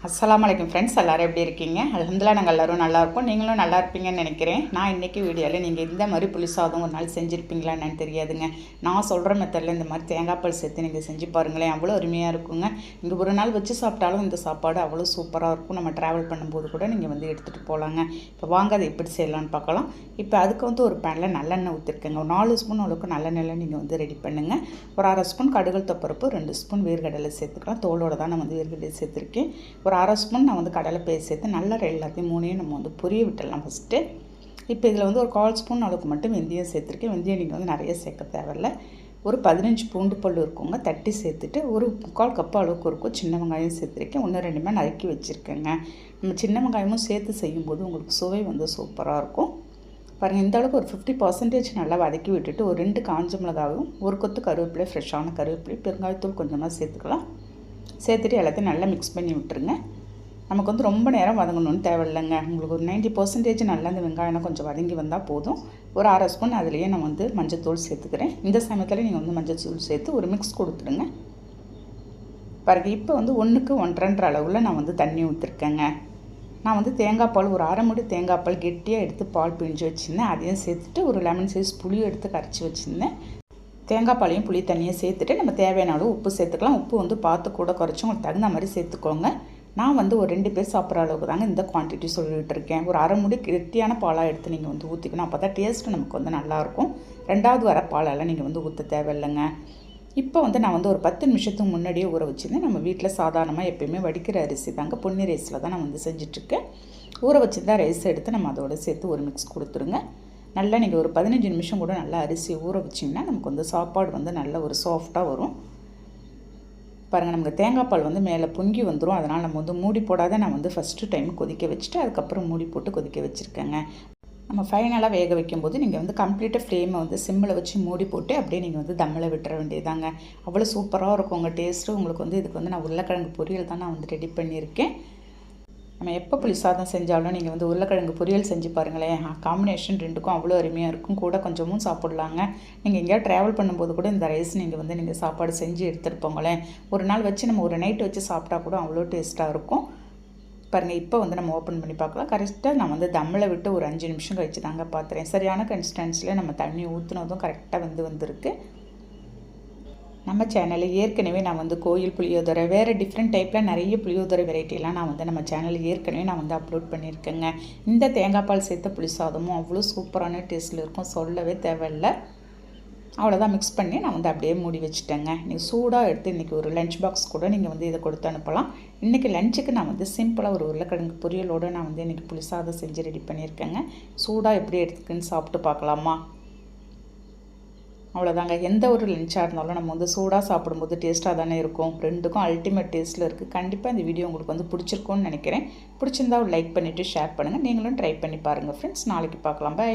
அஸ்ஸலாமு அலைக்கும் ஃப்ரெண்ட்ஸ், எல்லோரும் எப்படி இருக்கீங்க? அல்ஹம்துலில்லாஹ் நாங்கள் எல்லோரும் நல்லாயிருக்கோம். நீங்களும் நல்லா இருப்பீங்கன்னு நினைக்கிறேன். நான் இன்றைக்கி வீடியோவில் நீங்கள் இந்த மாதிரி புளி சாதம் ஒரு நாள் செஞ்சுருப்பீங்களா என்னன்னு தெரியாதுங்க. நான் சொல்கிற மெத்தடில் இந்த மாதிரி தேங்காய் பால் சேர்த்து நீங்கள் செஞ்சு பாருங்களேன், அவ்வளோ அருமையாக இருக்குங்க. இங்கே ஒரு நாள் வச்சு சாப்பிட்டாலும் இந்த சாப்பாடு அவ்வளோ சூப்பராக இருக்கும். நம்ம ட்ராவல் பண்ணும்போது கூட நீங்கள் வந்து எடுத்துகிட்டு போகலாங்க. இப்போ வாங்க அதை எப்படி செய்யலான்னு பார்க்கலாம். இப்போ அதுக்கு வந்து ஒரு பேனில் நல்லெண்ணெய் ஊற்றிருக்கேங்க. ஒரு 4 ஸ்பூன் அளவுக்கு நல்லெண்ணெயில் நீங்கள் வந்து ரெடி பண்ணுங்கள். ஒரு 1/2 ஸ்பூன் கடுகு தொப்பரப்பு, 2 ஸ்பூன் வேர்க்கடலை சேர்த்துக்கலாம். தோலோடு தான் நான் வந்து வேர்க்கடலை சேர்த்துருக்கேன். ஒரு 1/2 ஸ்பூன் நான் வந்து கடலை பேஸ்ட் சேர்த்து நல்லா எல்லாத்தையும் மூணையும் நம்ம வந்து பொரிய விட்டுடலாம் ஃபஸ்ட்டு. இப்போ இதில் வந்து ஒரு 1/4 ஸ்பூன் அளவுக்கு மட்டும் வெந்தயம் சேர்த்துருக்கேன். வெந்தயம் நீங்கள் வந்து நிறைய சேர்க்க தேவையில்ல. ஒரு 15 பூண்டு பல் இருக்குங்க, தட்டி சேர்த்துட்டு ஒரு 3/4 கப் அளவுக்கு இருக்கும் சின்ன வெங்காயம் சேர்த்துருக்கேன். 1-2 நறுக்கி வச்சுருக்கேங்க. நம்ம சின்ன வெங்காயமும் சேர்த்து செய்யும்போது உங்களுக்கு சுவை வந்து சூப்பராக இருக்கும். பாருங்கள், இந்த அளவுக்கு ஒரு 50% நல்லா வதக்கி விட்டுட்டு ஒரு 2 காஞ்ச மிளகாவும், ஒரு கொத்து கருவேப்பிலை, ஃப்ரெஷ்ஷான கருவேப்பிலை, பெருங்காயத்தூள் கொஞ்சமாக சேர்த்துக்கலாம். சேர்த்துட்டு எல்லாத்தையும் நல்லா மிக்ஸ் பண்ணி விட்டுருங்க. நமக்கு வந்து ரொம்ப நேரம் வதங்கணும்னு தேவையில்லைங்க. உங்களுக்கு ஒரு 90% நல்லா இந்த வெங்காயம் கொஞ்சம் வதங்கி வந்தால் போதும். ஒரு 1/2 ஸ்பூன் அதுலேயே நான் வந்து மஞ்சத்தூள் சேர்த்துக்கிறேன். இந்த சமயத்தில் நீங்கள் வந்து மஞ்சத்தூள் சேர்த்து ஒரு மிக்ஸ் கொடுத்துடுங்க. பாருங்க, இப்போ வந்து 1க்கு 1.5 அளவில் நான் வந்து தண்ணி ஊற்றிருக்கேங்க. நான் வந்து தேங்காய் பால் ஒரு 1/2 மூடி தேங்காய் பால் கெட்டியாக எடுத்து பால் பிழிஞ்சு வச்சுருந்தேன். அதையும் சேர்த்துட்டு ஒரு லெமன் சைஸ் புளியும் எடுத்து கரைச்சி வச்சுருந்தேன். தேங்காய் பாலையும் புளி தண்ணியை சேர்த்துட்டு நம்ம தேவையான அளவு உப்பு சேர்த்துக்கலாம். உப்பு வந்து பார்த்து கூட குறைச்சி உங்களுக்கு தகுந்த மாதிரி சேர்த்துக்கோங்க. நான் வந்து ஒரு 2 பேர் சாப்பிட்ற அளவுக்கு தாங்க இந்த குவான்டிட்டி சொல்லிகிட்டு இருக்கேன். ஒரு 1/2 மூடி கெட்டியான பாலாக எடுத்து நீங்கள் வந்து ஊற்றிக்கணும். அப்போ தான் டேஸ்ட்டு நமக்கு வந்து நல்லாயிருக்கும். 2வது வர பாலெல்லாம் நீங்கள் வந்து ஊற்ற தேவையில்லைங்க. இப்போ வந்து நான் வந்து ஒரு 10 நிமிஷத்துக்கு முன்னாடியே ஊற வச்சுருந்தேன். நம்ம வீட்டில் சாதாரணமாக எப்போயுமே வடிக்கிற அரிசி தாங்க, பொன்னி ரைஸில் தான் நான் வந்து செஞ்சிட்ருக்கேன். ஊற வச்சுருந்தா ரைஸ் எடுத்து நம்ம அதோட சேர்த்து ஒரு மிக்ஸ் கொடுத்துருங்க. நல்லா நீங்கள் ஒரு 15 நிமிஷம் கூட நல்லா அரிசி ஊற வச்சிங்கன்னா நமக்கு வந்து சாப்பாடு வந்து நல்ல ஒரு சாஃப்டாக வரும். பாருங்கள், நமக்கு தேங்காய் பால் வந்து மேலே பொங்கி வந்துடும். அதனால் நம்ம வந்து மூடி போடாத நான் வந்து ஃபஸ்ட்டு டைம் கொதிக்க வச்சுட்டு அதுக்கப்புறம் மூடி போட்டு கொதிக்க வச்சுருக்கேங்க. நம்ம ஃபைனலாக வேக வைக்கும்போது நீங்கள் வந்து கம்ப்ளீட்டாக ஃப்ளேமை வந்து சிம்மில் வச்சு மூடி போட்டு அப்படியே நீங்கள் வந்து தம்மில் விட்டுற வேண்டியதாங்க. அவ்வளோ சூப்பராக இருக்கும் உங்கள் டேஸ்ட்டு. உங்களுக்கு வந்து இதுக்கு வந்து நான் உருளைக்கிழங்கு பொரியல் தான் நான் வந்து ரெடி பண்ணியிருக்கேன். நம்ம எப்போ புளி சாதம் செஞ்சாலும் நீங்கள் வந்து உருளைக்கிழங்கு பொரியல் செஞ்சு பாருங்களேன். காம்பினேஷன் 2க்கும் அவ்வளோ அருமையாக இருக்கும். கூட கொஞ்சமும் சாப்பிட்லாங்க. நீங்கள் எங்கேயாவது ட்ராவல் பண்ணும்போது கூட இந்த ரைஸ் நீங்கள் சாப்பாடு செஞ்சு எடுத்துகிட்டு போங்களேன். ஒரு நாள் வச்சு நம்ம ஒரு நைட் வச்சு சாப்பிட்டா கூட அவ்வளோ டேஸ்ட்டாக இருக்கும். பாருங்கள், இப்போ வந்து நம்ம ஓப்பன் பண்ணி பார்க்கலாம். கரெக்டாக நான் வந்து தம்மில் விட்டு ஒரு 5 நிமிஷம் கழிச்சு தாங்க பார்த்துறேன். சரியான கன்சிஸ்டன்சியில் நம்ம தண்ணி ஊற்றுனதும் கரெக்டாக வந்திருக்கு. நம்ம சேனலில் ஏற்கனவே நான் வந்து கோயில் புளியோதரை, வேறு டிஃப்ரெண்ட் டைப்பில் நிறைய புளியோதரை வெரைட்டிலாம் நான் வந்து நம்ம சேனலில் ஏற்கனவே நான் வந்து அப்லோட் பண்ணியிருக்கேங்க. இந்த தேங்காய் பால் சேர்த்த புளி சாதமும் அவ்வளோ சூப்பரான டேஸ்ட்டில் இருக்கும், சொல்லவே தேவையில்லை. அவ்வளோதான், மிக்ஸ் பண்ணி நான் வந்து அப்படியே மூடி வச்சுட்டேங்க. நீங்கள் சூடாக எடுத்து இன்றைக்கி ஒரு லஞ்ச் பாக்ஸ் கூட நீங்கள் வந்து இதை கொடுத்து அனுப்பலாம். இன்றைக்கி லஞ்சுக்கு நான் வந்து சிம்பிளாக ஒரு உருளைக்கிழங்கு பொரியலோடு நான் வந்து இன்றைக்கி புளி சாதம் செஞ்சு ரெடி பண்ணியிருக்கேங்க. சூடாக எப்படி எடுத்துக்குன்னு சாப்பிட்டு பார்க்கலாமா? அவ்வளோதாங்க. எந்த ஒரு லஞ்சாக இருந்தாலும் நம்ம வந்து சூடாக சாப்பிடும்போது டேஸ்ட்டாக தானே இருக்கும். 2க்கும் அல்டிமேட் டேஸ்ட்டில் இருக்குது. கண்டிப்பாக இந்த வீடியோ உங்களுக்கு வந்து பிடிச்சிருக்கும்னு நினைக்கிறேன். பிடிச்சிருந்தா ஒரு லைக் பண்ணிவிட்டு ஷேர் பண்ணுங்கள். நீங்களும் ட்ரை பண்ணி பாருங்கள் ஃப்ரெண்ட்ஸ். நாளைக்கு பார்க்கலாம். பை.